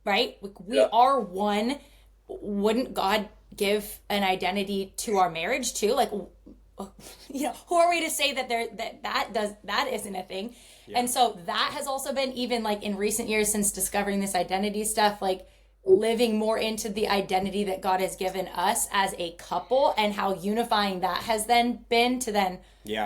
right? We are one. Wouldn't God give an identity to our marriage too? Like, you know, who are we to say that that isn't a thing? And so that has also been, even like in recent years since discovering this identity stuff, like living more into the identity that God has given us as a couple, and how unifying that has then been to then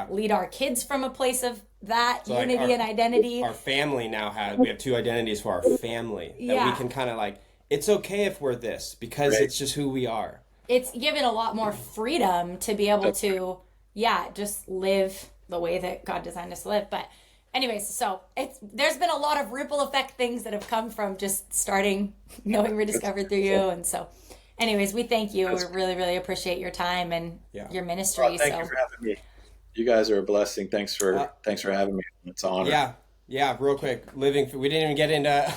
lead our kids from a place of that unity and identity. Our family now we have two identities for our family that we can kind of like, it's okay if we're this, because it's just who we are. It's given a lot more freedom to be able to, just live the way that God designed us to live. But anyways, so there's been a lot of ripple effect things that have come from just starting Knowing Rediscovered through you. And so anyways, we thank you. We really, really appreciate your time and your ministry. Well, thank you for having me. You guys are a blessing. Thanks for having me. It's an honor. Yeah, real quick. We didn't even get into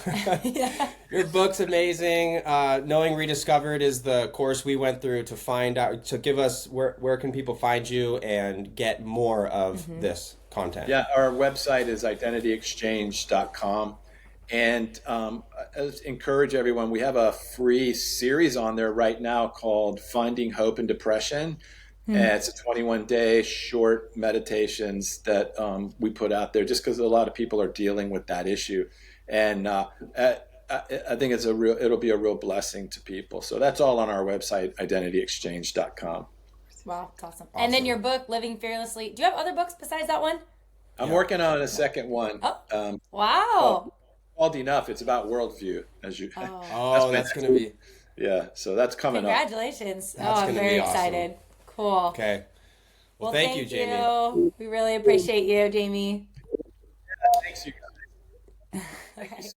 your book's amazing. Knowing Rediscovered is the course we went through to find out, to give us where can people find you and get more of this content. Yeah, our website is identityexchange.com. And I encourage everyone, we have a free series on there right now called Finding Hope in Depression. And it's a 21-day short meditations that we put out there just because a lot of people are dealing with that issue. And I think it'll be a real blessing to people. So that's all on our website, identityexchange.com. Wow, that's awesome. And then your book, Living Fearlessly. Do you have other books besides that one? I'm working on a second one. Oh, wow. Called Enough. It's about worldview. That's going to be. Yeah, so that's coming up. Congratulations. I'm very excited. Awesome. Cool. Okay. Well, thank you, Jamie. We really appreciate you, Jamie. Thanks, you guys. Okay.